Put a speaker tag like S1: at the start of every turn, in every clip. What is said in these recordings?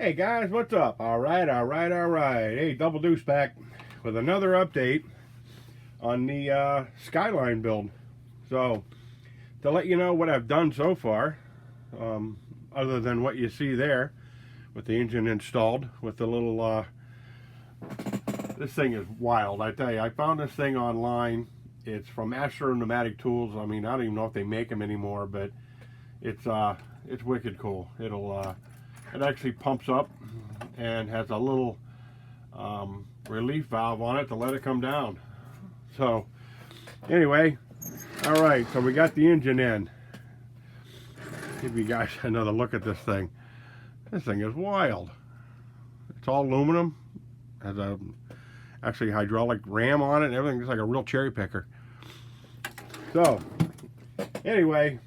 S1: Hey guys, what's up? All right. Hey, Double Deuce back with another update on the Skyline build. So, to let you know what I've done so far, other than what you see there with the engine installed, with the little, this thing is wild. I tell you, I found this thing online. It's from Astro Pneumatic Tools. I mean, I don't even know if they make them anymore, but it's wicked cool. It actually pumps up and has a little relief valve on it to let it come down. So anyway, all right, so we got the engine in. Give you guys another look at this thing. This thing is wild. It's all aluminum, has a actually hydraulic ram on it and everything. It's like a real cherry picker. So anyway,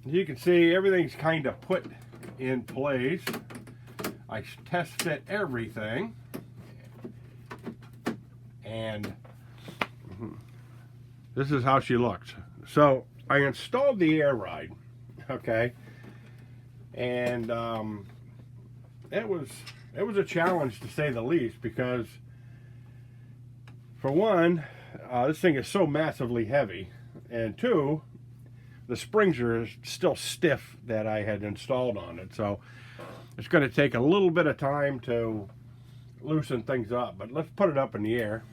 S1: as you can see, everything's kind of put in place. I test fit everything, and this is how she looks. So I installed the air ride, okay, and it was a challenge to say the least, because for one, this thing is so massively heavy, and two, the springs are still stiff that I had installed on it. So it's going to take a little bit of time to loosen things up. But let's put it up in the air.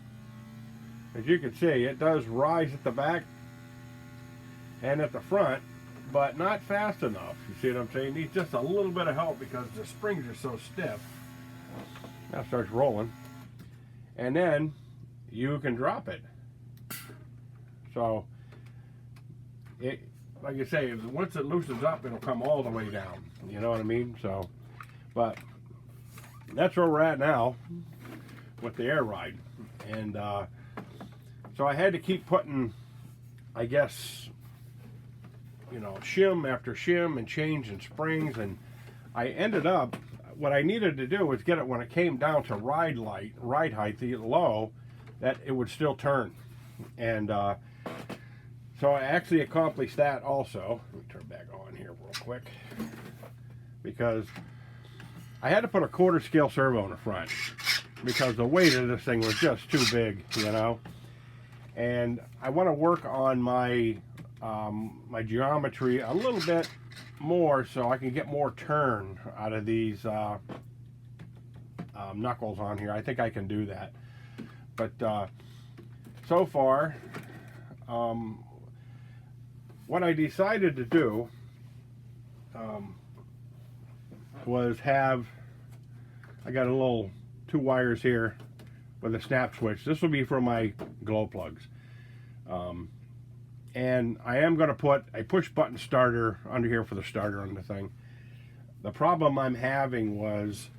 S1: As you can see, it does rise at the back and at the front, but not fast enough. You see what I'm saying? It needs just a little bit of help because the springs are so stiff. Now it starts rolling. And then you can drop it. So like I say, once it loosens up, it'll come all the way down. You know what I mean? So, but that's where we're at now with the air ride. And so I had to keep putting, I guess, you know, shim after shim and changing springs. And I ended up, what I needed to do was get it when it came down to ride height, the low, that it would still turn. And so I actually accomplished that also. Let me turn back on here real quick, because I had to put a 1/4 scale servo in the front because the weight of this thing was just too big, you know. And I want to work on my my geometry a little bit more so I can get more turn out of these knuckles on here. I think I can do that. But so far, what I decided to do was have, I got a little 2 wires here with a snap switch. This will be for my glow plugs. And I am going to put a push button starter under here for the starter on the thing. The problem I'm having was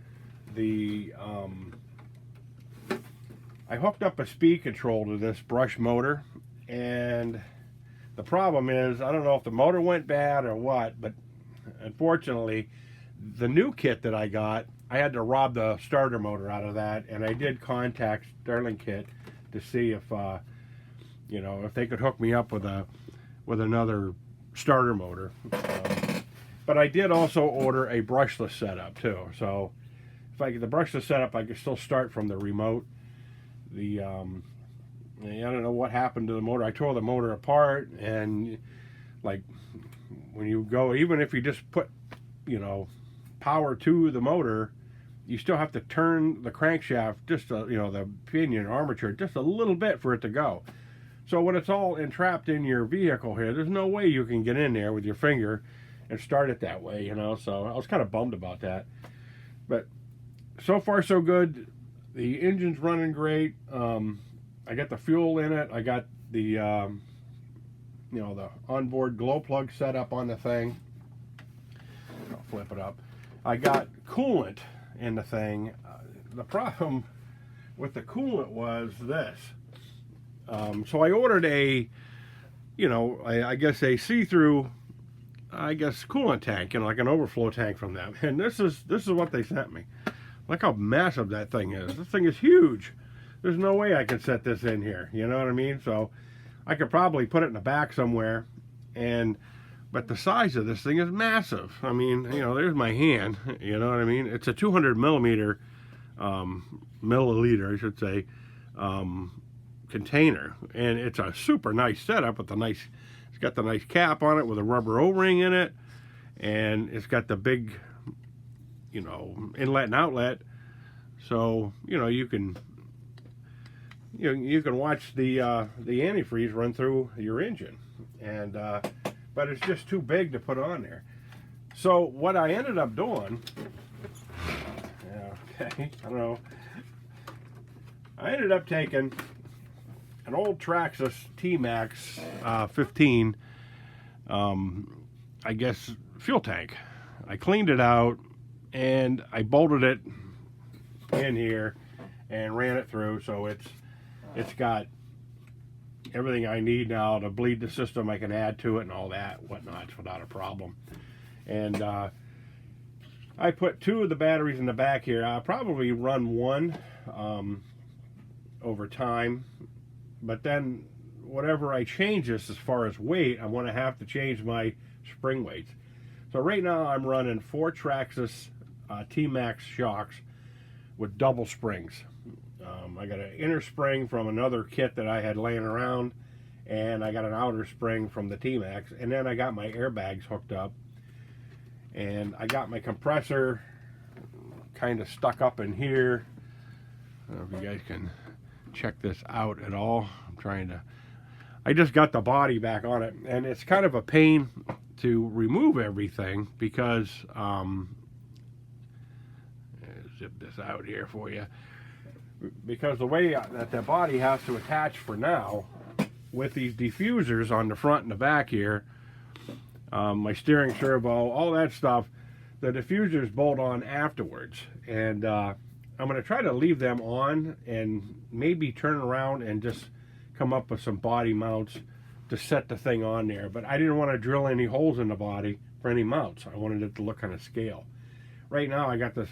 S1: I hooked up a speed control to this brush motor, and the problem is, I don't know if the motor went bad or what, but unfortunately, the new kit that I got, I had to rob the starter motor out of that, and I did contact Sterling Kit to see if, you know, if they could hook me up with another starter motor. But I did also order a brushless setup too. So if I get the brushless setup, I can still start from the remote. I don't know what happened to the motor. I tore the motor apart, and like when you go, even if you just put, you know, power to the motor, you still have to turn the crankshaft, just you know, the pinion armature, just a little bit for it to go. So when it's all entrapped in your vehicle here, there's no way you can get in there with your finger and start it that way, you know. So I was kind of bummed about that. But so far so good. The engine's running great. I got the fuel in it. I got the, you know, the onboard glow plug set up on the thing. I'll flip it up. I got coolant in the thing. The problem with the coolant was this. So I ordered a, you know, I guess a see-through, I guess, coolant tank, you know, like an overflow tank from them. And this is what they sent me. Look how massive that thing is. This thing is huge. There's no way I can set this in here. You know what I mean? So I could probably put it in the back somewhere. But the size of this thing is massive. I mean, you know, there's my hand, you know what I mean? It's a 200 milliliter, I should say, container. And it's a super nice setup with it's got the nice cap on it with a rubber O-ring in it. And it's got the big, you know, inlet and outlet. So, you know, you can watch the antifreeze run through your engine. And, but it's just too big to put on there. So what I ended up doing, okay, I don't know, I ended up taking an old Traxxas T-Max 15, I guess, fuel tank. I cleaned it out and I bolted it in here and ran it through, so it's got everything I need now to bleed the system. I can add to it and all that whatnot without a problem. And I put 2 of the batteries in the back here. I'll probably run one over time, but then whatever I change this as far as weight, I'm going to have to change my spring weights. So right now I'm running 4 Traxxas T-Max shocks with double springs. I got an inner spring from another kit that I had laying around, and I got an outer spring from the T-Max, and then I got my airbags hooked up, and I got my compressor kind of stuck up in here. I don't know if you guys can check this out at all. I just got the body back on it, and it's kind of a pain to remove everything because zip this out here for you, because the way that the body has to attach for now with these diffusers on the front and the back here, my steering servo, all that stuff, the diffusers bolt on afterwards. And I'm going to try to leave them on and maybe turn around and just come up with some body mounts to set the thing on there. But I didn't want to drill any holes in the body for any mounts. I wanted it to look kind of scale. Right now I got this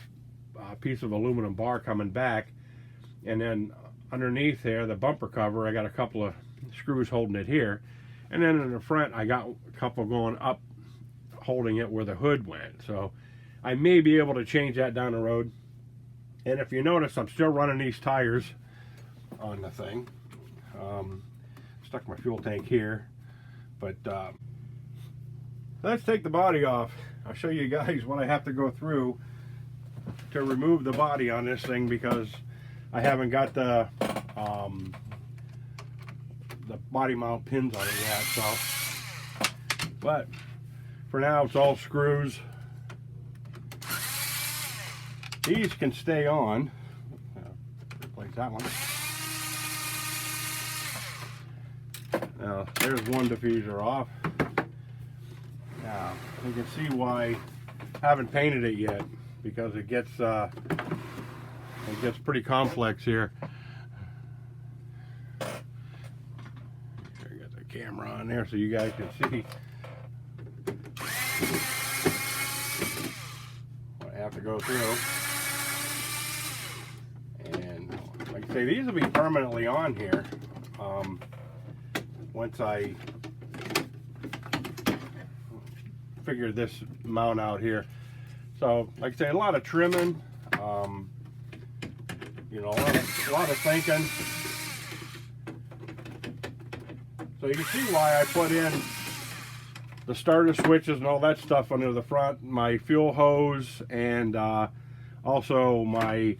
S1: piece of aluminum bar coming back, and then underneath there, the bumper cover, I got a couple of screws holding it here, and then in the front I got a couple going up holding it where the hood went. So I may be able to change that down the road. And if you notice, I'm still running these tires on the thing. Stuck my fuel tank here, but let's take the body off. I'll show you guys what I have to go through to remove the body on this thing, because I haven't got the body mount pins on it yet. So, but for now it's all screws. These can stay on. Replace that one. Now there's one diffuser off. Now you can see why I haven't painted it yet, because it gets pretty complex here. I got the camera on there so you guys can see what I have to go through. And like I say, these will be permanently on here once I figure this mount out here. So, like I say, a lot of trimming, you know, a lot of thinking. So you can see why I put in the starter switches and all that stuff under the front, my fuel hose, and also my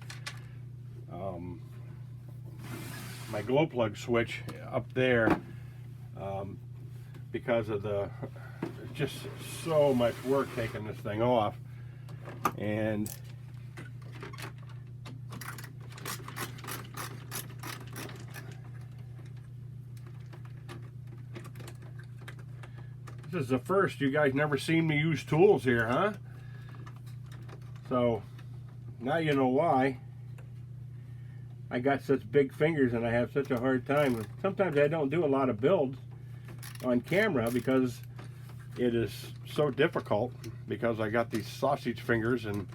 S1: my glow plug switch up there, because of just so much work taking this thing off. And this is the first. You guys never seen me use tools here, huh? So now you know why I got such big fingers and I have such a hard time. Sometimes I don't do a lot of builds on camera because it is so difficult, because I got these sausage fingers, and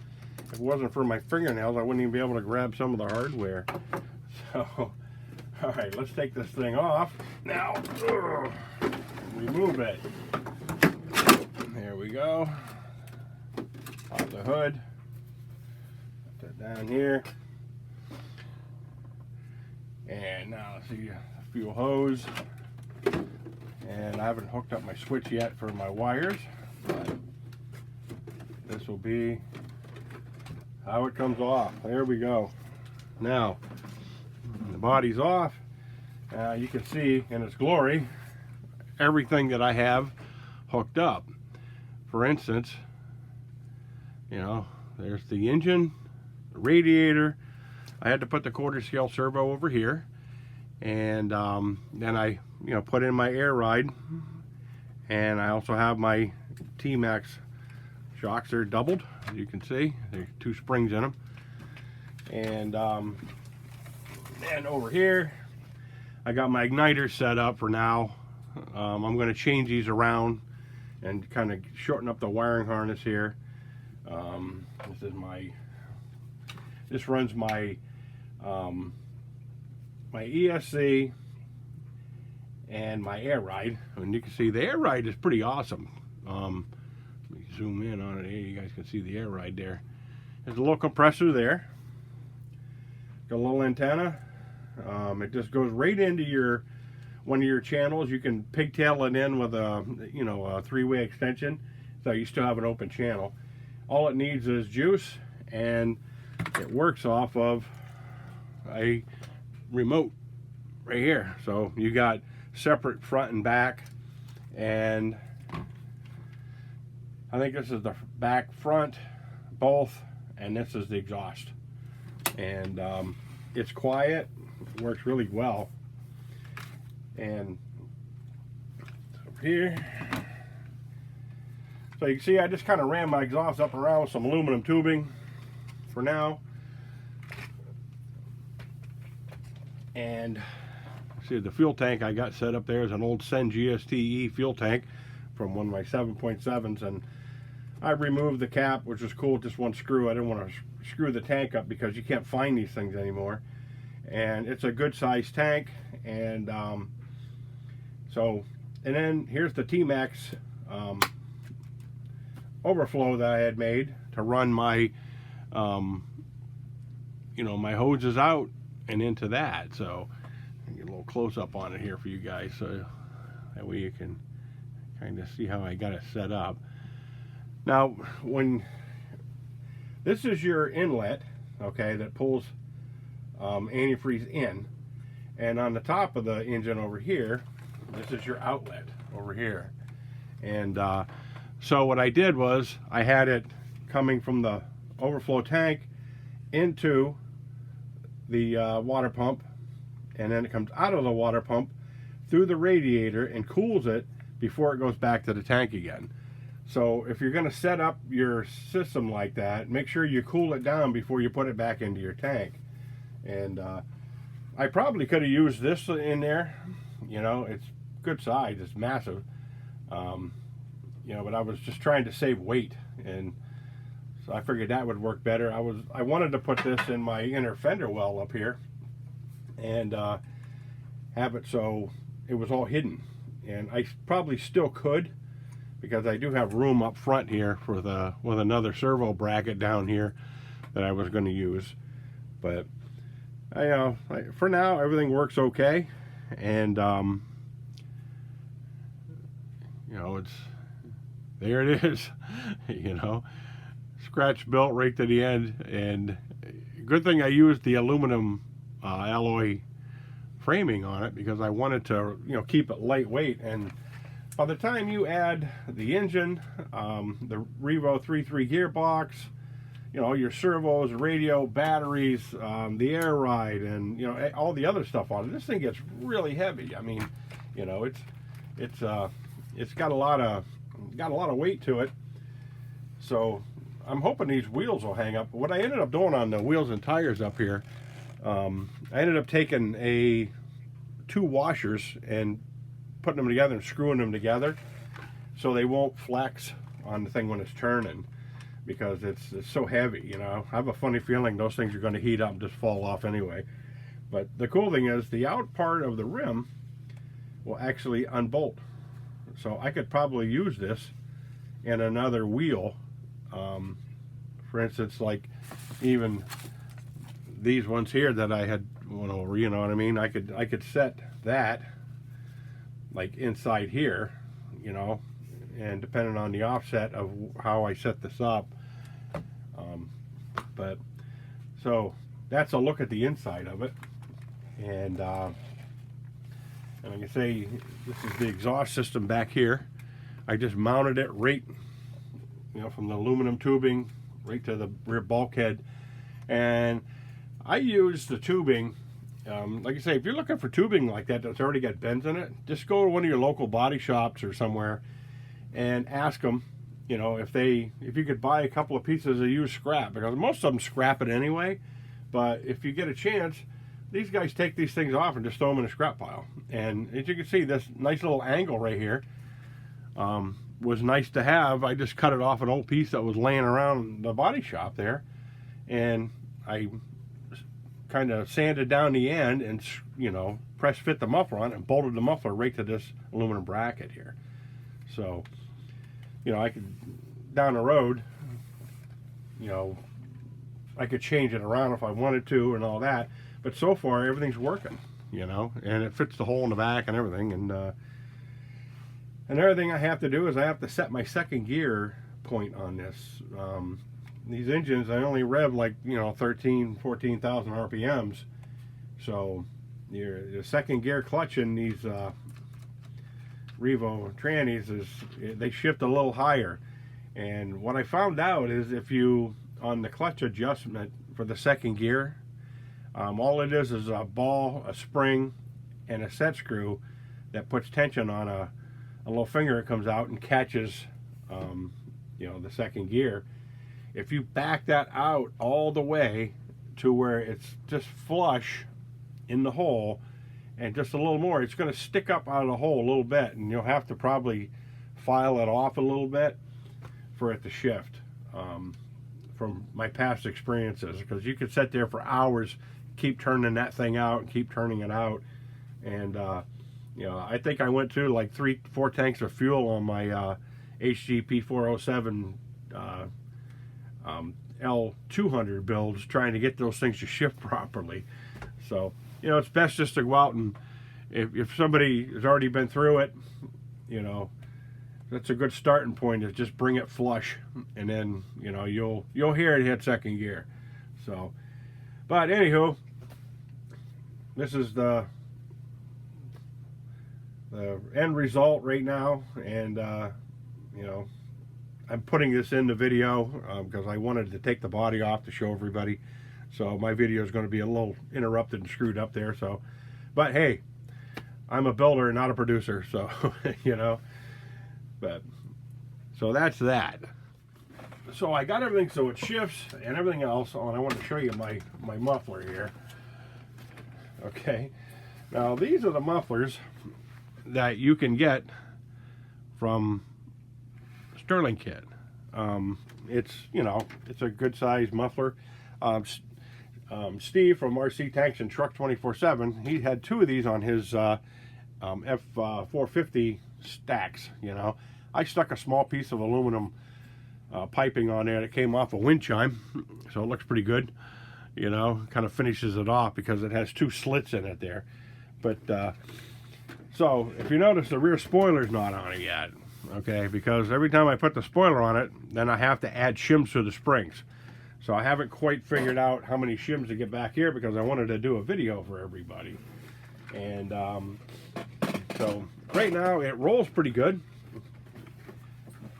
S1: if it wasn't for my fingernails I wouldn't even be able to grab some of the hardware. So alright, let's take this thing off now. Remove it. There we go. Pop the hood. Put that down here. And now let's see, a fuel hose. And I haven't hooked up my switch yet for my wires, but this will be how it comes off. There we go. Now, the body's off. You can see in its glory everything that I have hooked up. For instance, you know, there's the engine, the radiator. I had to put the 1/4 scale servo over here, and then I, you know, put in my air ride, and I also have my T-Max shocks. They're doubled, as you can see. There's 2 springs in them, and over here I got my igniter set up for now. I'm going to change these around and kind of shorten up the wiring harness here. This runs my my ESC and my air ride, and you can see the air ride is pretty awesome. Let me zoom in on it here. You guys can see the air ride there. There's a little compressor there. Got a little antenna. It just goes right into one of your channels. You can pigtail it in with a, you know, a 3-way extension, so you still have an open channel. All it needs is juice, and it works off of a remote right here. So you got separate front and back, and I think this is the back, front, both, and this is the exhaust. And it's quiet, it works really well. And over here, so you can see I just kind of ran my exhaust up around with some aluminum tubing for now. And see, the fuel tank I got set up there is an old Sen GSTE fuel tank from one of my 7.7s, and I removed the cap, which was cool, just one screw. I didn't want to screw the tank up because you can't find these things anymore. And it's a good sized tank. And and then here's the T-Max overflow that I had made to run my you know, my hoses out and into that. So I'll get a little close up on it here for you guys, so that way you can kind of see how I got it set up. Now, when this is your inlet, okay, that pulls antifreeze in, and on the top of the engine over here, this is your outlet over here. And so what I did was I had it coming from the overflow tank into the water pump, and then it comes out of the water pump through the radiator and cools it before it goes back to the tank again. So if you're going to set up your system like that, make sure you cool it down before you put it back into your tank. And I probably could have used this in there. You know, it's good size, it's massive. You know, but I was just trying to save weight, and so I figured that would work better. I wanted to put this in my inner fender well up here and have it so it was all hidden. And I probably still could, because I do have room up front here for with another servo bracket down here that I was going to use. But for now everything works okay, and you know, there it is. You know, scratch built right to the end, and good thing I used the aluminum alloy framing on it, because I wanted to, you know, keep it lightweight. And by the time you add the engine, the Revo 3.3 gearbox, you know, your servos, radio, batteries, the air ride, and, you know, all the other stuff on it, this thing gets really heavy. I mean, you know, it's got a lot of weight to it. So I'm hoping these wheels will hang up. What I ended up doing on the wheels and tires up here, I ended up taking 2 washers and putting them together and screwing them together so they won't flex on the thing when it's turning, because it's so heavy. You know, I have a funny feeling those things are going to heat up and just fall off anyway. But the cool thing is the out part of the rim will actually unbolt, so I could probably use this and another wheel. For instance, like even these ones here that I had went over, you know what I mean? I could set that like inside here, you know, and depending on the offset of how I set this up. But so that's a look at the inside of it, and I can say this is the exhaust system back here. I just mounted it right, you know, from the aluminum tubing right to the rear bulkhead, and I use the tubing. Like I say, if you're looking for tubing like that that's already got bends in it, just go to one of your local body shops or somewhere and ask them, you know, if you could buy a couple of pieces of used scrap, because most of them scrap it anyway. But if you get a chance, these guys take these things off and just throw them in a scrap pile. And as you can see, this nice little angle right here was nice to have. I just cut it off an old piece that was laying around the body shop there, and I kind of sanded down the end and, you know, press fit the muffler on it and bolted the muffler right to this aluminum bracket here. So, you know, I could, down the road, you know, I could change it around if I wanted to and all that. But so far, everything's working, you know, and it fits the hole in the back and everything. And everything I have to do is I have to set my second gear point on this. These engines, I only rev like, you know, 14,000 RPMs. So your second gear clutch in these Revo trannies they shift a little higher. And what I found out is if you, on the clutch adjustment for the second gear, all it is a ball, a spring, and a set screw that puts tension on a little finger that comes out and catches, you know, the second gear. If you back that out all the way to where it's just flush in the hole and just a little more, it's going to stick up out of the hole a little bit, and you'll have to probably file it off a little bit for it to shift, from my past experiences, because you could sit there for hours, keep turning that thing out and keep turning it out. And you know, I think I went through like 3-4 tanks of fuel on my HGP 407 L200 builds trying to get those things to shift properly. So, you know, it's best just to go out and if somebody has already been through it, you know, that's a good starting point, is just bring it flush, and then, you know, you'll hear it hit second gear. So, but anywho, this is the end result right now, and you know, I'm putting this in the video because I wanted to take the body off to show everybody. So my video is going to be a little interrupted and screwed up there. So, but hey, I'm a builder, not a producer. So, you know, but so that's that. So I got everything so it shifts and everything else on. I want to show you my muffler here. Okay, now these are the mufflers that you can get from Sterling Kit. It's, you know, it's a good size muffler. Steve from RC Tanks and Truck 24/7, he had 2 of these on his F450 stacks. You know, I stuck a small piece of aluminum piping on there that came off a wind chime, so it looks pretty good. You know, kind of finishes it off because it has 2 slits in it there. But so if you notice, the rear spoiler's not on it yet. Okay, because every time I put the spoiler on it, then I have to add shims to the springs. So I haven't quite figured out how many shims to get back here because I wanted to do a video for everybody. And so right now it rolls pretty good,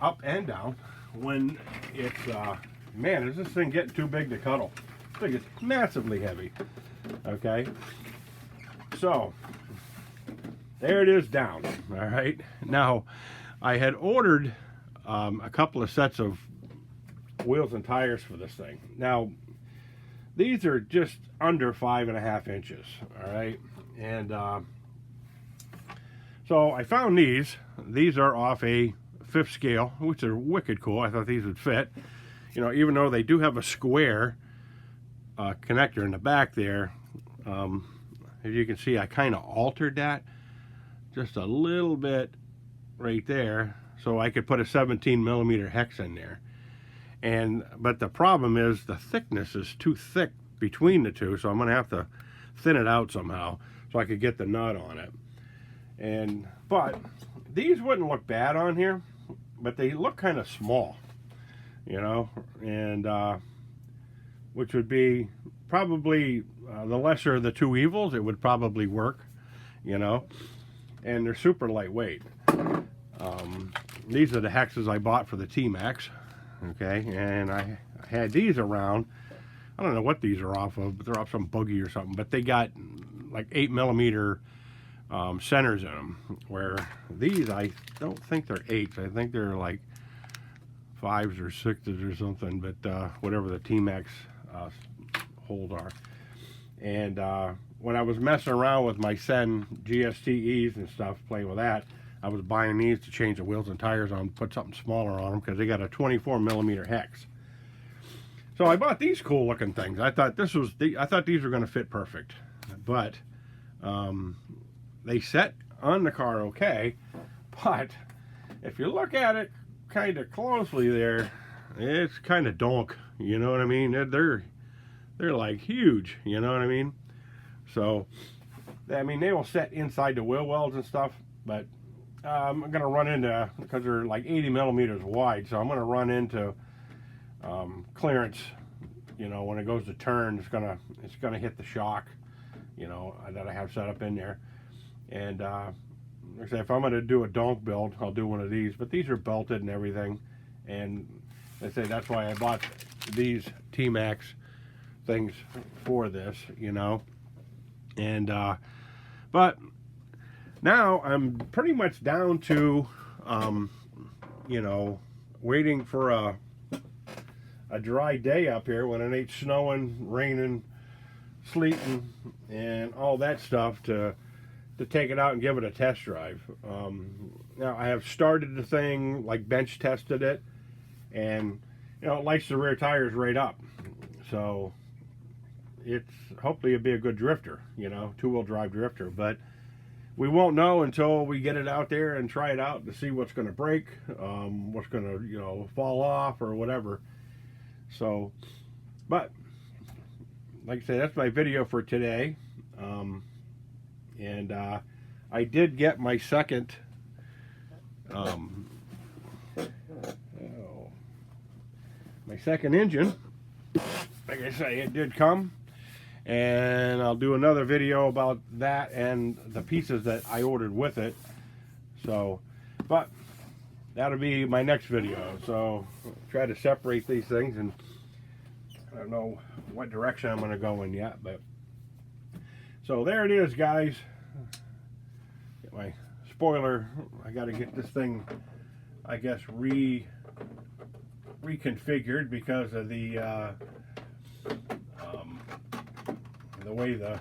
S1: up and down. When it's, man, is this thing getting too big to cuddle? This thing is massively heavy. Okay, so there it is down. All right, now I had ordered a couple of sets of wheels and tires for this thing. Now, these are just under 5.5 inches, all right? And so I found these. These are off a 5th scale, which are wicked cool. I thought these would fit. You know, even though they do have a square connector in the back there, as you can see, I kind of altered that just a little bit right there, so I could put a 17mm hex in there. But the problem is the thickness is too thick between the two, so I'm going to have to thin it out somehow so I could get the nut on it. But these wouldn't look bad on here, but they look kind of small, you know, and which would be probably the lesser of the two evils. It would probably work, you know, and they're super lightweight. These are the hexes I bought for the T-Max, okay, and I had these around. I don't know what these are off of, but they're off some buggy or something, but they got like 8mm centers in them, where these, I don't think they're 8s. I think they're like 5s or 6s or something, but whatever the T-Max holes are. And when I was messing around with my Sen GSTEs and stuff, playing with that, I was buying these to change the wheels and tires on, put something smaller on them, because they got a 24mm hex. So I bought these cool looking things. I thought these were going to fit perfect, but they set on the car okay. But if you look at it kind of closely there, it's kind of donk. You know what I mean? They're like huge. You know what I mean? So I mean, they will set inside the wheel wells and stuff, but I'm going to run into, because they're like 80mm wide, so I'm going to run into clearance, you know, when it goes to turn. It's gonna hit the shock, you know, that I have set up in there. And like I say, if I'm gonna do a donk build, I'll do one of these, but these are belted and everything, and I say that's why I bought these T-Max things for this, you know. And but now I'm pretty much down to you know, waiting for a dry day up here when it ain't snowing, raining, sleeting, and all that stuff to take it out and give it a test drive. Now I have started the thing, like bench tested it, and you know, it lights the rear tires right up. So it's hopefully it'll be a good drifter, you know, two-wheel drive drifter. But we won't know until we get it out there and try it out to see what's going to break, what's going to, you know, fall off or whatever. So, but like I say, that's my video for today. And I did get my second engine. Like I say, it did come, and I'll do another video about that and the pieces that I ordered with it. So, but that'll be my next video. So I'll try to separate these things, and I don't know what direction I'm going to go in yet, but so there it is, guys. Get my spoiler. I got to get this thing, I guess, reconfigured because of the way the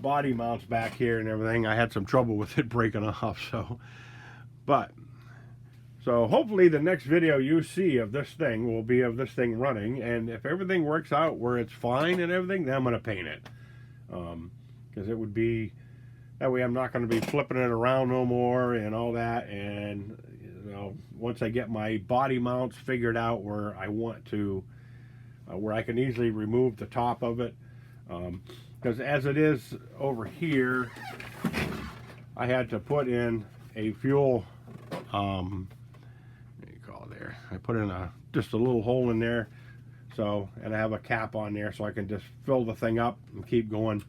S1: body mounts back here and everything. I had some trouble with it breaking off. So hopefully the next video you see of this thing will be of this thing running, and if everything works out where it's fine and everything, then I'm going to paint it, because it would be that way I'm not going to be flipping it around no more and all that. And you know, once I get my body mounts figured out where I want to, where I can easily remove the top of it, because as it is over here, I had to put in a fuel, what do you call it there? I put in just a little hole in there, so, and I have a cap on there so I can just fill the thing up and keep going.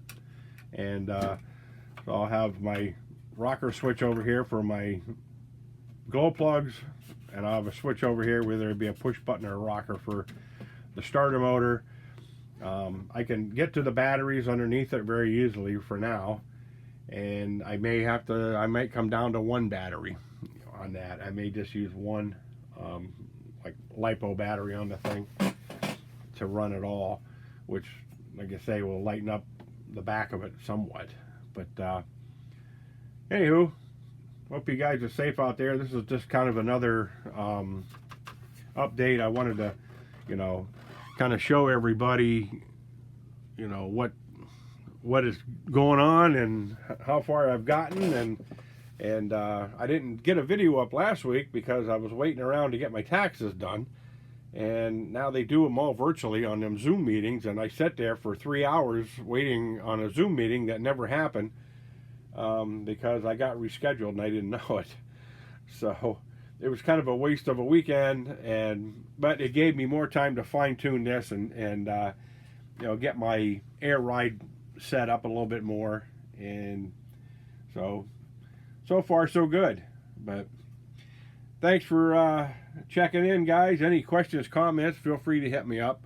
S1: And so I'll have my rocker switch over here for my glow plugs, and I'll have a switch over here, whether it be a push button or a rocker for the starter motor. I can get to the batteries underneath it very easily for now, and I might come down to one battery on that. I may just use one like LiPo battery on the thing to run it all, which, like I say, will lighten up the back of it somewhat. But anywho, hope you guys are safe out there. This is just kind of another update. I wanted to, you know, kind of show everybody, you know, what is going on and how far I've gotten, and And I didn't get a video up last week because I was waiting around to get my taxes done. And now they do them all virtually on them Zoom meetings, and I sat there for 3 hours waiting on a Zoom meeting that never happened because I got rescheduled and I didn't know it. So it was kind of a waste of a weekend, but it gave me more time to fine-tune this and you know, get my air ride set up a little bit more. And so far so good. But thanks for checking in, guys. Any questions, comments, feel free to hit me up.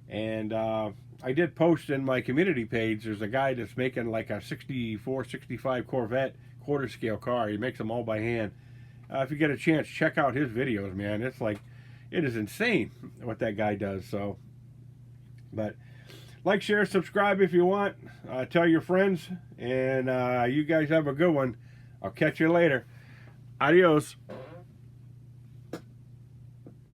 S1: And I did post in my community page, there's a guy that's making like a 64, 65 Corvette quarter scale car. He makes them all by hand. If you get a chance, check out his videos, man. It's like, it is insane what that guy does. So, but like, share, subscribe if you want. Tell your friends. And you guys have a good one. I'll catch you later. Adios.